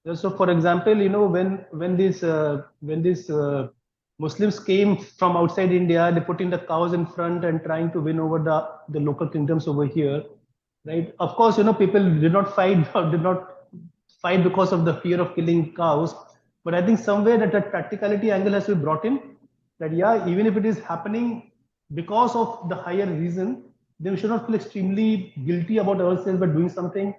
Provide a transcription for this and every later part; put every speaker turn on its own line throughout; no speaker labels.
So, for example, when these Muslims came from outside India, they putting the cows in front and trying to win over the local kingdoms over here, right? Of course, people did not fight or did not fight because of the fear of killing cows, but I think somewhere that practicality angle has to be brought in. That yeah, even if it is happening because of the higher reason, then we should not feel extremely guilty about ourselves by doing something.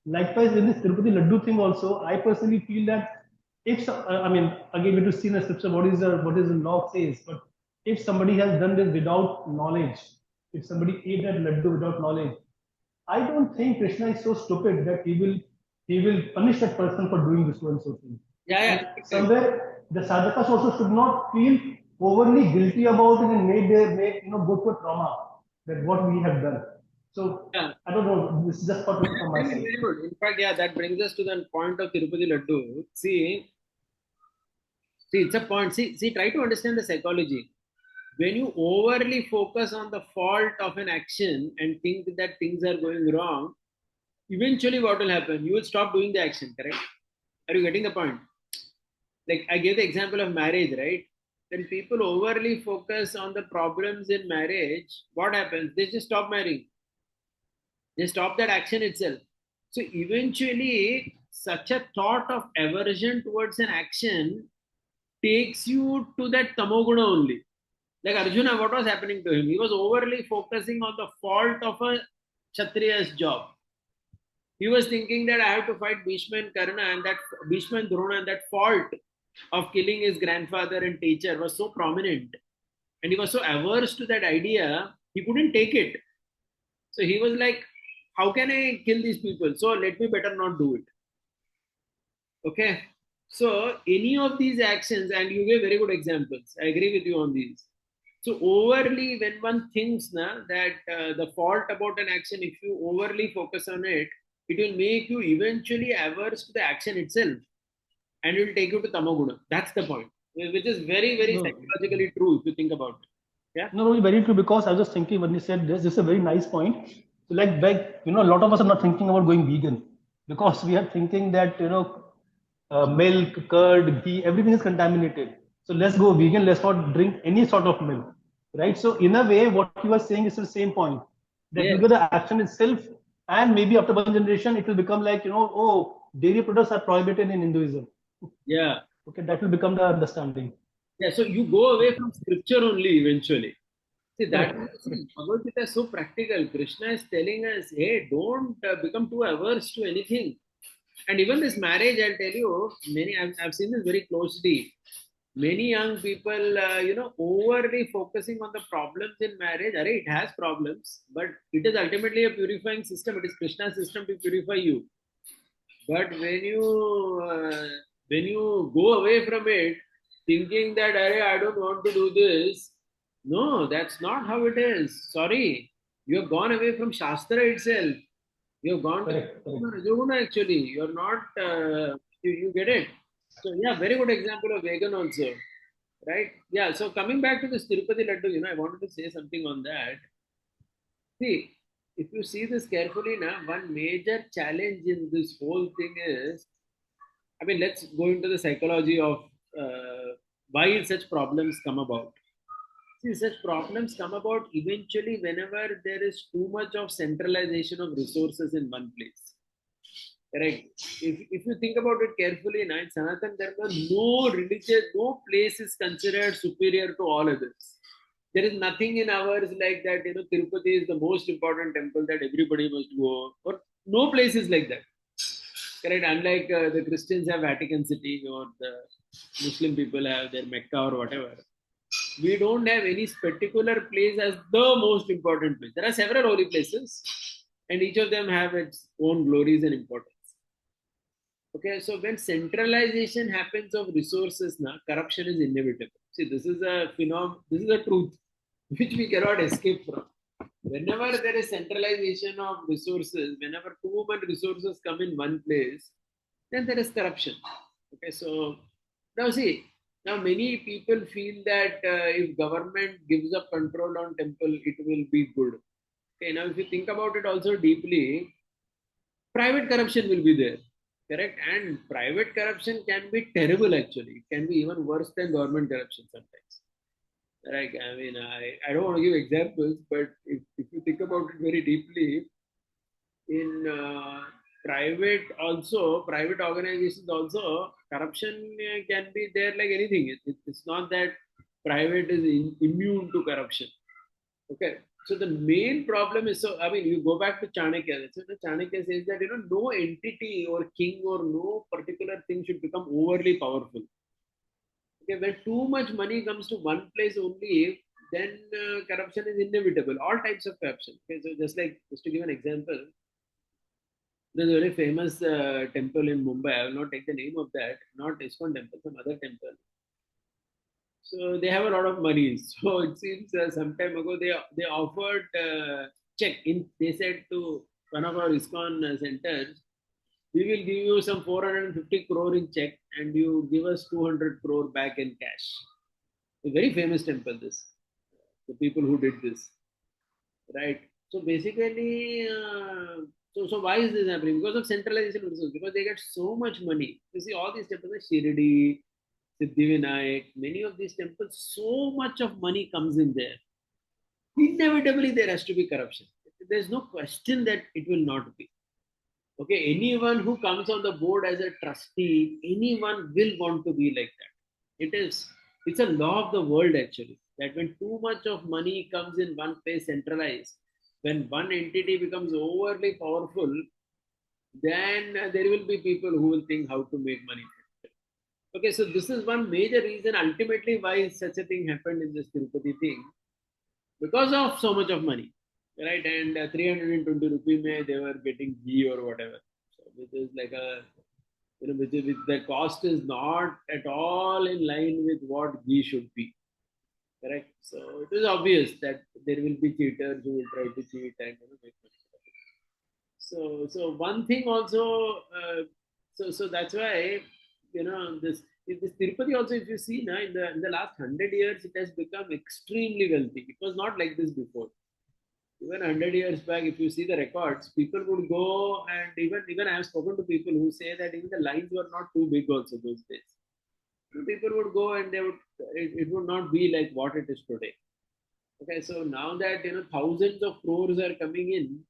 Likewise, in this Tirupati Laddu thing also, I personally feel that if, I mean, again, we have to see in the scripture what is the law says, but if somebody has done this without knowledge, if somebody ate that laddu without knowledge, I don't think Krishna is so stupid that he will punish that person for doing this one so thing.
Yeah,
And
yeah, correct.
somewhere the sadhakas also should not feel overly guilty about it and go to a trauma that what we have done. So
Yeah.
I don't know. This is just thought from my
Very,
side.
very good. In fact, yeah, that brings us to the point of Tirupati Laddu. See, it's a point. Try to understand the psychology. When you overly focus on the fault of an action and think that things are going wrong, eventually what will happen? You will stop doing the action, correct? Are you getting the point? Like I gave the example of marriage, right? When people overly focus on the problems in marriage, what happens? They just stop marrying. They stop that action itself. So eventually, such a thought of aversion towards an action takes you to that tamoguna only. Like Arjuna, what was happening to him? He was overly focusing on the fault of a Kshatriya's job. He was thinking that I have to fight Bhishma and Karna, and that Bhishma and Drona, and that fault of killing his grandfather and teacher was so prominent. And he was so averse to that idea, he couldn't take it. So he was like, how can I kill these people? So let me better not do it. Okay. So any of these actions, and you gave very good examples. I agree with you on these. So overly, when one thinks that the fault about an action, if you overly focus on it, it will make you eventually averse to the action itself, and it will take you to tamoguna. That's the point, which is very, very
No,
psychologically true if you think about it. Yeah.
no, very true. Because I was just thinking when you said this is a very nice point. So like a lot of us are not thinking about going vegan because we are thinking that milk, curd, ghee, everything is contaminated. So let's go vegan. Let's not drink any sort of milk, right? So in a way, what you are saying is the same point that you
Yes.
get the action itself, and maybe after one generation, it will become like oh, dairy products are prohibited in Hinduism.
Yeah.
Okay, that will become the understanding.
Yeah. So you go away from scripture only eventually. See that.
Correct,
See,
correct.
Bhagavad Gita is so practical. Krishna is telling us, hey, don't become too averse to anything. And even this marriage, I'll tell you, I've seen this very closely. Many young people, overly focusing on the problems in marriage. It has problems, but it is ultimately a purifying system. It is Krishna's system to purify you. But when you go away from it, thinking that I don't want to do this, no, that's not how it is. Sorry, you have gone away from Shastra itself. You have gone to
Correct, correct.
Rajoguna actually. You're not. You get it. So yeah, very good example of vegan also, right? Yeah. So coming back to this Tirupati laddu, I wanted to say something on that. See, if you see this carefully, one major challenge in this whole thing is, I mean, let's go into the psychology of why such problems come about. See, such problems come about eventually whenever there is too much of centralization of resources in one place. Correct. If you think about it carefully, in Sanatan Dharma, no religion, no place is considered superior to all others. There is nothing in ours like that. Tirupati is the most important temple that everybody must go. Or no place is like that. Correct. Unlike the Christians have Vatican City or the Muslim people have their Mecca or whatever. We don't have any particular place as the most important place. There are several holy places, and each of them have its own glories and importance. Okay, so when centralization happens of resources, corruption is inevitable. See, this is a phenomenon, this is a truth which we cannot escape from. Whenever there is centralization of resources, whenever too much resources come in one place, then there is corruption. Okay, so now see, now many people feel that if government gives up control on temple, it will be good. Okay, now if you think about it also deeply, private corruption will be there. correct? And private corruption can be terrible actually. It can be even worse than government corruption sometimes. Right? I mean, I don't want to give examples, but if you think about it very deeply, in private organizations also, corruption can be there like anything. It's not that private is immune to corruption. Okay. So the main problem is, so I mean, you go back to Chanakya. So the Chanakya says that no entity or king or no particular thing should become overly powerful. Okay, when too much money comes to one place only, then corruption is inevitable. All types of corruption. Okay, so just to give an example, there's a very famous temple in Mumbai. I will not take the name of that. Not ISKCON temple, some other temple. So they have a lot of money. So it seems some time ago they offered check. They said to one of our ISKCON centers, we will give you some 450 crore in check, and you give us 200 crore back in cash. A very famous temple. This the people who did this, right? So basically, so why is this happening? Because of centralization of resources. Because they get so much money. You see, all these temples, like Shirdi, Siddhivinayak, many of these temples, so much of money comes in there. Inevitably, there has to be corruption. There's no question that it will not be. Okay, anyone who comes on the board as a trustee, anyone will want to be like that. It's a law of the world actually. That when too much of money comes in one place centralized, when one entity becomes overly powerful, then there will be people who will think how to make money. Okay, so this is one major reason ultimately why such a thing happened in this Tirupati thing, because of so much of money, right? And 320 rupee may they were getting ghee or whatever, so which is like a which the cost is not at all in line with what ghee should be, correct? So it is obvious that there will be cheaters who will try to cheat and make money. So one thing also, so that's why this Tirupati also, if you see now in the last 100 years, it has become extremely wealthy. It was not like this before. Even 100 years back, if you see the records, people would go, and even I have spoken to people who say that even the lines were not too big also those days. People would go and it would not be like what it is today. Okay, so now that thousands of crores are coming in,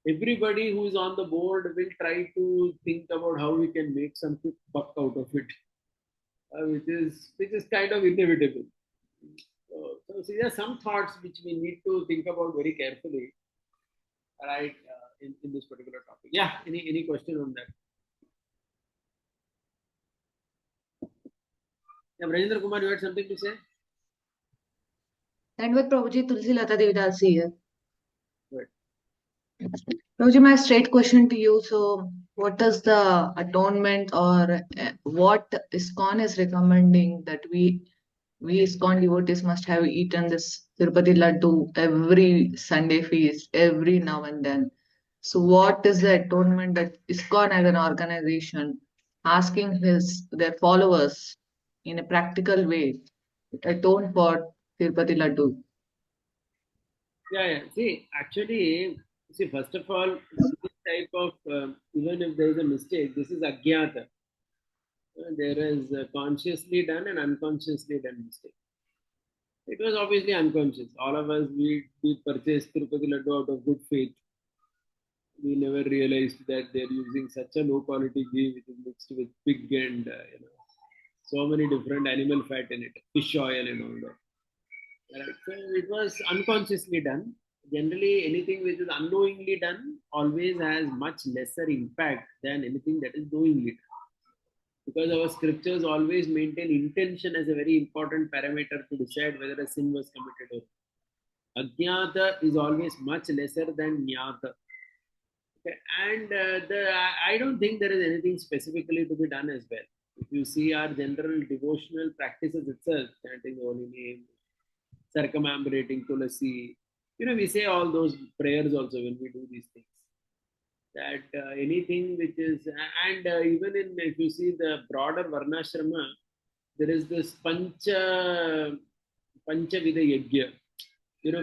everybody who is on the board will try to think about how we can make some quick buck out of it, which is kind of inevitable. So there are some thoughts which we need to think about very carefully, right? In this particular topic. Yeah. Any question on that? Yeah, Rajendra Kumar, you had something to say?
And with Prabhuji, Tulsi Lata Devidasi here.
Right.
Prabhuji, my straight question to you. So, what is the atonement, or what ISKCON is recommending that we ISKCON devotees must have eaten this Tirupati Laddu every Sunday feast, every now and then? So, what is the atonement that ISKCON as an organization asking their followers in a practical way to atone for Tirupati Laddu?
Yeah. See, first of all, this type of even if there is a mistake, this is agyata. There is consciously done and unconsciously done mistake. It was obviously unconscious. All of us, we purchased Tirupati Laddu out of good faith. We never realized that they're using such a low quality ghee which is mixed with pig and so many different animal fat in it, fish oil and all that. Right? So it was unconsciously done. Generally, anything which is unknowingly done always has much lesser impact than anything that is knowingly done. Because our scriptures always maintain intention as a very important parameter to decide whether a sin was committed or not. Ajnata is always much lesser than jnata. Okay. And I don't think there is anything specifically to be done as well. If you see our general devotional practices itself, chanting the holy name, circumambulating tulasi, we say all those prayers also when we do these things. That anything which is, and even if you see the broader Varnashrama, there is this Pancha Vida Yajna,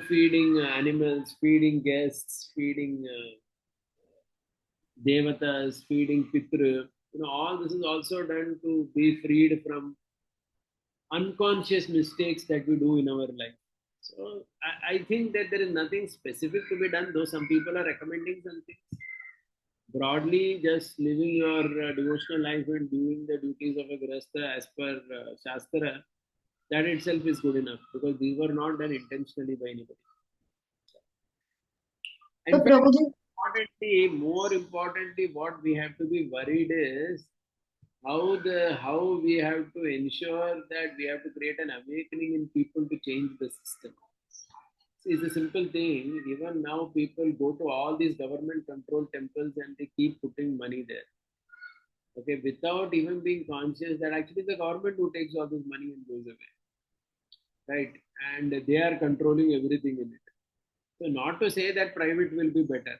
feeding animals, feeding guests, feeding devatas, feeding pitra, all this is also done to be freed from unconscious mistakes that we do in our life. So I think that there is nothing specific to be done, though some people are recommending some things. Broadly, just living your devotional life and doing the duties of a grasta as per Shastra, that itself is good enough, because these were not done intentionally by anybody.
So
In fact,
Prabhuji,
more importantly, what we have to be worried is how we have to ensure that we have to create an awakening in people to change the system. See, it's a simple thing. Even now, people go to all these government controlled temples and they keep putting money there. Okay, without even being conscious that actually the government who takes all this money and goes away, right? And they are controlling everything in it. So, not to say that private will be better.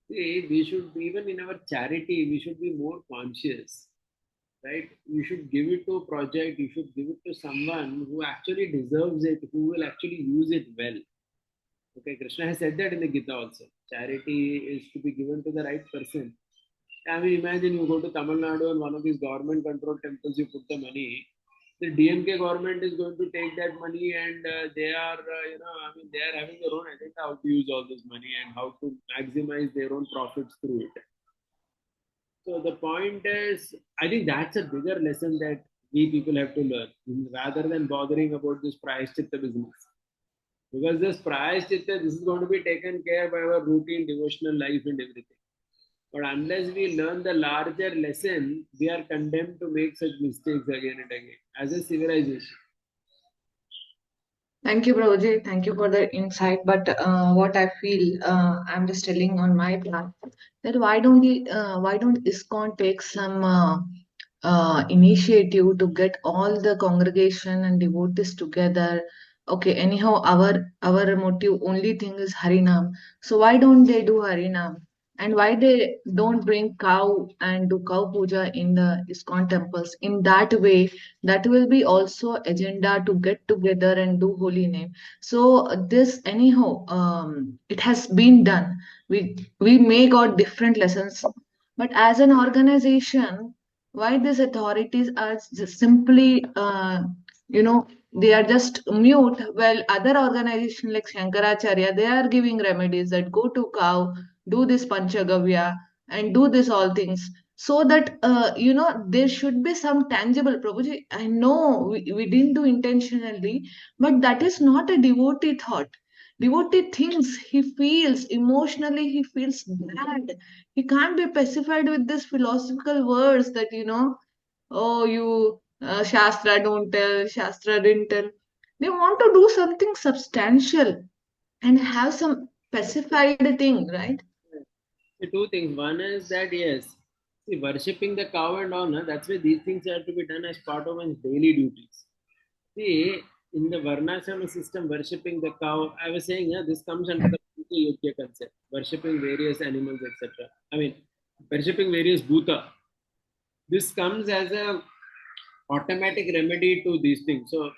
See, we should, even in our charity, we should be more conscious, right? You should give it to a project, you should give it to someone who actually deserves it, who will actually use it well. Okay, Krishna has said that in the Gita also. Charity is to be given to the right person. I mean, imagine you go to Tamil Nadu and one of these government controlled temples, you put the money. The DMK government is going to take that money and they are, they are having their own agenda how to use all this money and how to maximize their own profits through it. So the point is, I think that's a bigger lesson that we people have to learn rather than bothering about this prayaschitta business. Because this prayaschitta, this is going to be taken care by our routine devotional life and everything. But unless we learn the larger lesson, we are condemned to make such mistakes again and again as a civilization.
thank you, Prabhuji. Thank you for the insight. But what I feel, I'm just telling on my plan that why don't ISKCON take some initiative to get all the congregation and devotees together? Okay, anyhow, our motive only thing is Harinam. So why don't they do Harinam? And why they don't bring cow and do cow puja in the ISKCON temples? In that way, that will be also agenda to get together and do holy name. So this anyhow, it has been done. We may got different lessons, but as an organization, why these authorities are just simply they are just mute, while other organizations like Shankaracharya, they are giving remedies that go to cow, do this panchagavya and do this all things, so that there should be some tangible. Prabhuji, I know we didn't do intentionally, but that is not a devotee thought. Devotee thinks, he feels emotionally, he feels bad. He can't be pacified with this philosophical words that oh, you Shastra don't tell, Shastra didn't tell. They want to do something substantial and have some specified thing, right?
The two things. One is that yes, see, worshipping the cow and all, that's why these things have to be done as part of one's daily duties. See, in the Varnashrama system, worshipping the cow, I was saying, this comes under the Yogya concept, worshipping various animals, etc. I mean, worshipping various bhuta. This comes as a automatic remedy to these things. So,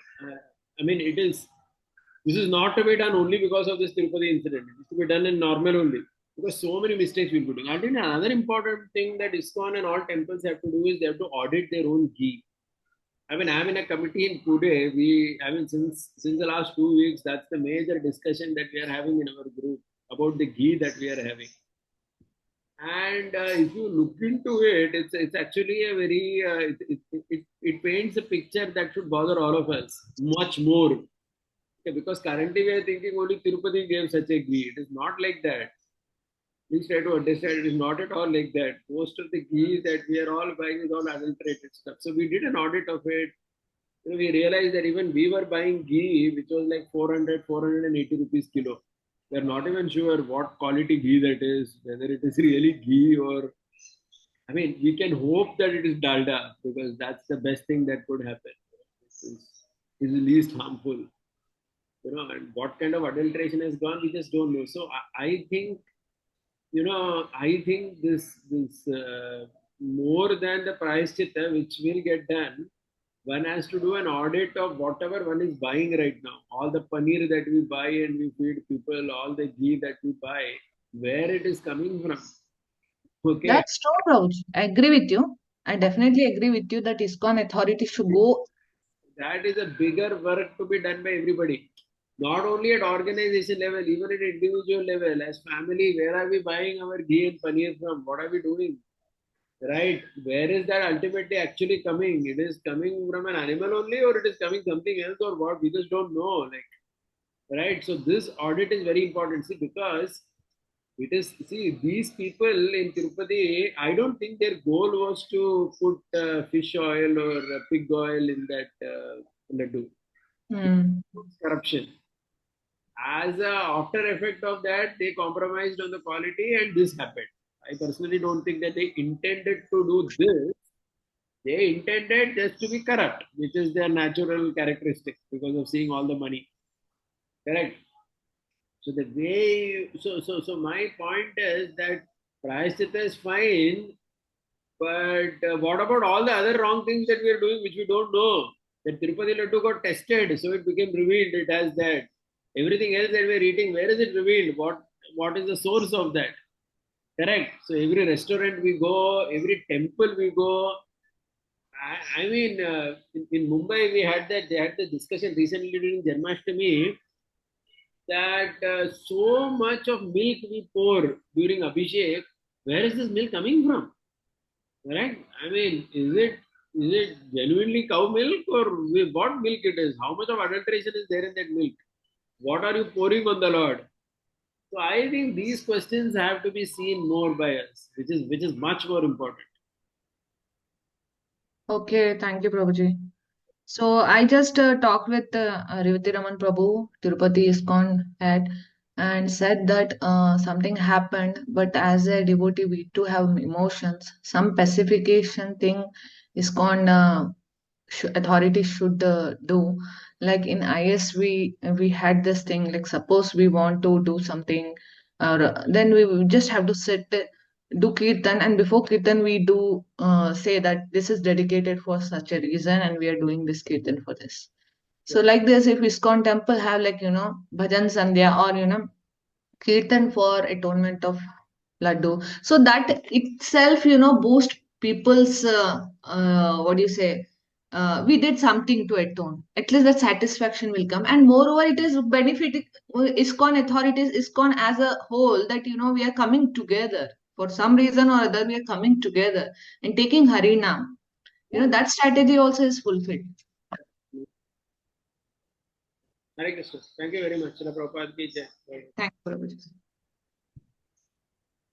this is not to be done only because of this Tirupati incident. It is to be done in normal only. Because so many mistakes we'll be doing. I think another important thing that ISKCON and all temples have to do is they have to audit their own ghee. I'm in a committee in Pune. Since the last 2 weeks, that's the major discussion that we are having in our group about the ghee that we are having. And if you look into it, it's actually a very it paints a picture that should bother all of us much more. Okay, because currently we are thinking only Tirupati gave such a ghee. It is not like that. Please try to understand it is not at all like that. Most of the ghee that we are all buying is all adulterated stuff. So we did an audit of it. We realized that even we were buying ghee, which was like 480 rupees kilo. We're not even sure what quality ghee that is, whether it is really ghee or. We can hope that it is dalda because that's the best thing that could happen. Is the least harmful. And what kind of adulteration has gone, we just don't know. So I think this more than the prayaschitta which will get done, one has to do an audit of whatever one is buying right now. All the paneer that we buy and we feed people, all the ghee that we buy, where it is coming from. Okay.
That's true, Raj. I agree with you. I definitely agree with you that ISKCON authorities should go.
That is a bigger work to be done by everybody. Not only at organization level, even at individual level, as family, where are we buying our ghee and paneer from? What are we doing? Right? Where is that ultimately actually coming? It is coming from an animal only, or it is coming something else, or what? We just don't know. Like, right? So this audit is very important. See, because it is, see, these people in Tirupati, I don't think their goal was to put fish oil or pig oil in that laddu.
Hmm.
Corruption. As a after effect of that, they compromised on the quality and this happened. I personally don't think that they intended to do this. They intended just to be corrupt, which is their natural characteristic because of seeing all the money. Correct. So the way, so my point is that Prayasthita is fine, but what about all the other wrong things that we are doing, which we don't know? That Tirupati Laddu got tested, so it became revealed. It has that. Everything else that we're eating, where is it revealed? What is the source of that? Correct. So every restaurant we go, every temple we go. I mean, in Mumbai we had that. They had the discussion recently during Janmashtami that so much of milk we pour during Abhishek, where is this milk coming from? Right? I mean, is it genuinely cow milk or what milk it is? How much of adulteration is there in that milk? What are you pouring on the Lord? So I think these questions have to be seen more by us, which is much more important.
Okay, thank you, Prabhuji. So I just talked with Revati Raman Prabhu, Tirupati ISKCON head, and said that something happened, but as a devotee, we too have emotions. Some pacification thing ISKCON authorities should do. Like in IS, we had this thing. Like suppose we want to do something, or then we will just have to sit, do kirtan, and before kirtan we do say that this is dedicated for such a reason, and we are doing this kirtan for this. So like this, if ISKCON temple have like bhajan sandhya or kirtan for atonement of laddu, so that itself boost people's what do you say, we did something to atone, at least that satisfaction will come, and moreover it is benefiting ISKCON authorities, ISKCON as a whole, that we are coming together for some reason or other, we are coming together and taking harinam, that strategy also is fulfilled.
Hare Krishna. Thank you very much. Srila Prabhupada ki jai.
Thank you, Prabhuji.